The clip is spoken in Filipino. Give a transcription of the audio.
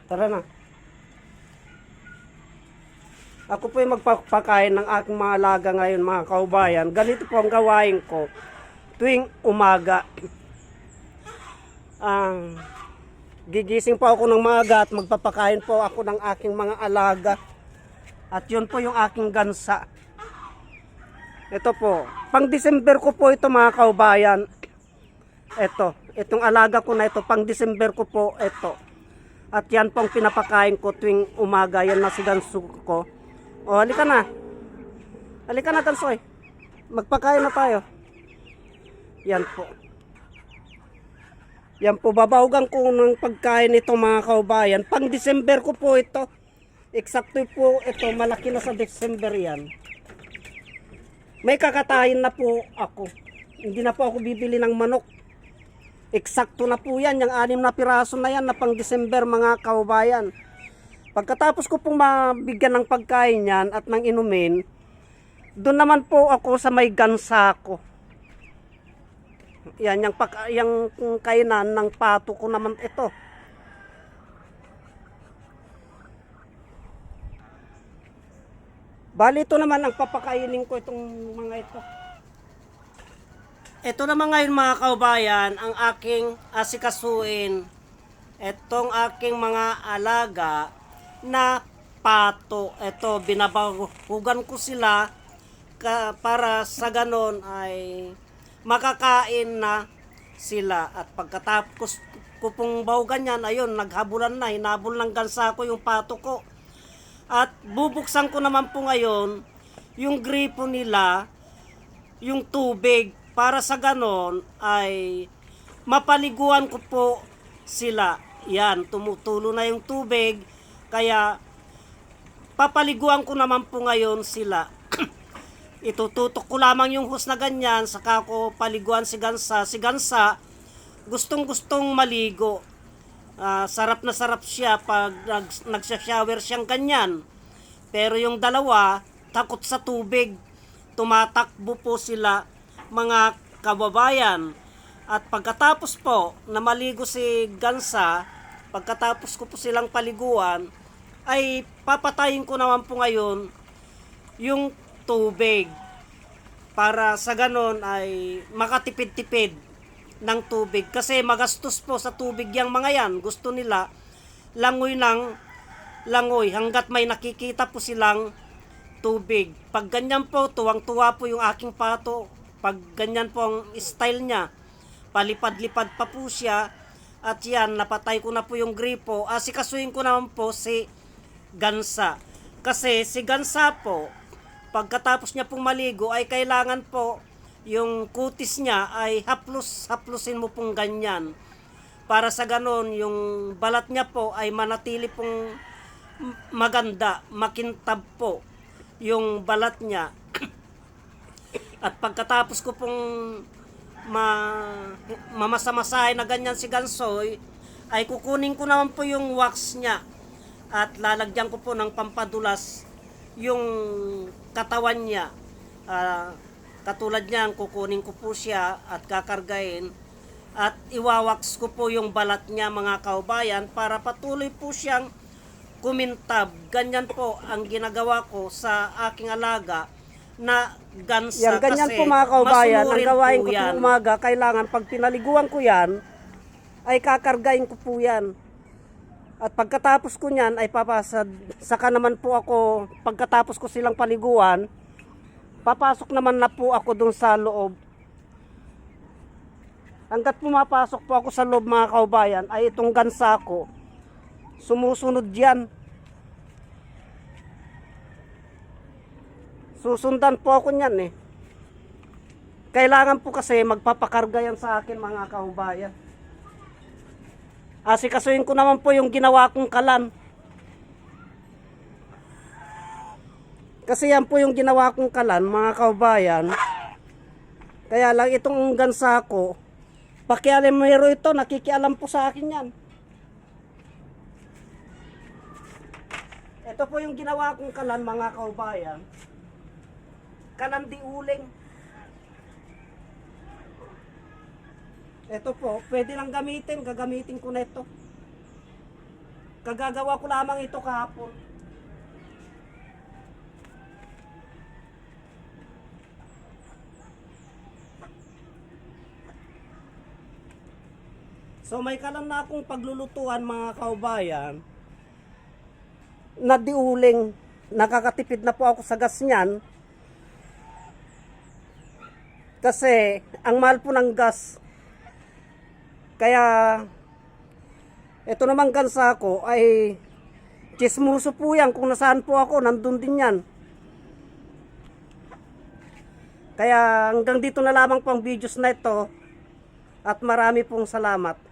Tara na. Ako po yung magpapakain ng aking mga alaga ngayon, mga kaubayan. Ganito po ang gawain ko tuwing umaga. Gigising po ako ng maaga at magpapakain po ako ng aking mga alaga. At yun po yung aking gansa. Ito po, pang December ko po ito, mga kaubayan. Itong alaga ko na ito, pang December ko po ito. At yan pong pinapakain ko tuwing umaga. Yan na si ganso ko. O, halika na. Halika na, gansoy. Magpakain na tayo. Yan po. Yan po, babawgan ko ng pagkain ito, mga kaubayan. Pang December ko po ito. Eksakto po ito, malaki na sa December yan. May kakatayin na po ako. Hindi na po ako bibili ng manok. Eksakto na po yan, yung 6 na piraso na yan na pang December, mga kaubayan. Pagkatapos ko pong mabigyan ng pagkain yan at ng inumin, doon naman po ako sa may gansa ko. Yan, yung kainan ng pato ko naman ito. Bali, ito naman ang papakainin ko itong mga ito. Ito naman ngayon, mga kaubayan, ang aking asikasuin. Itong aking mga alaga na pato. Ito, binabahugan ko sila para sa ganon ay makakain na sila. At pagkatapos ko pong bahugan yan, ayun, naghabulan na, hinabol ng gansa ko yung pato ko. At bubuksan ko naman po ngayon yung gripo nila, yung tubig, para sa ganon ay mapaliguan ko po sila. Yan, tumutulo na yung tubig, kaya papaliguan ko naman po ngayon sila. Itututok ko lamang yung hose na ganyan, saka ko paliguan si gansa. Si gansa, gustong maligo. Sarap na sarap siya pag nagsha-shower siyang ganyan. Pero yung dalawa, takot sa tubig. Tumatakbo po sila, mga kababayan. At pagkatapos po na maligo si gansa, pagkatapos ko po silang paliguan, ay papatayin ko naman po ngayon yung tubig. Para sa ganon ay makatipid-tipid ng tubig. Kasi magastos po sa tubig yung mga yan. Gusto nila langoy ng langoy hanggat may nakikita po silang tubig. Pag ganyan po, tuwang-tuwa po yung aking pato. Pag ganyan po ang style niya, palipad-lipad pa po siya. At yan, napatay ko na po yung gripo. Asikasuhin ko naman po si gansa. Kasi si gansa po, pagkatapos niya pong maligo, ay kailangan po yung kutis niya ay haplusin mo pong ganyan. Para sa ganon, yung balat niya po ay manatili pong maganda, makintab po yung balat niya. At pagkatapos ko pong mamasa-masahe na ganyan si gansoy, ay kukunin ko naman po yung wax niya at lalagyan ko po ng pampadulas yung katawan niya. Katulad niyan, kukunin ko po siya at kakargain at iwawax ko po yung balat niya, mga kaubayan, para patuloy po siyang kumintab. Ganyan po ang ginagawa ko sa aking alaga na gansa. Yan, ganyan kasi po, mga kaubayan, ang gawain ko tuwing umaga, kailangan pag pinaliguan ko yan, ay kakargain ko po yan. At pagkatapos ko niyan ay saka naman po ako, pagkatapos ko silang paliguan, papasok naman na po ako dun sa loob. Hanggat pumapasok po ako sa loob, mga kaubayan, ay itong gansa ko, sumusunod yan. Susundan po ako niyan eh. Kailangan po kasi magpapakarga yan sa akin, mga kaubayan. Asikasuhin ko naman po yung ginawa kong kalan. Kasi yan po yung ginawa kong kalan, mga kaubayan. Kaya lang itong gansa ko, pakialamero ito, nakikialam po sa akin yan. Ito po yung ginawa kong kalan, mga kaubayan. Kalan di uling. Ito po, pwede lang gamitin, gagamitin ko na ito. Kagagawa ko lamang ito kahapon. So may kalan na akong paglulutuan mga kaubayan. Nadiuling, nakakatipid na po ako sa gas niyan. Kasi ang mahal po ng gas. Kaya ito namang gansa ko ay chismoso po yan. Kung nasaan po ako, nandun din yan. Kaya hanggang dito na lamang po ang videos na ito. At marami pong salamat.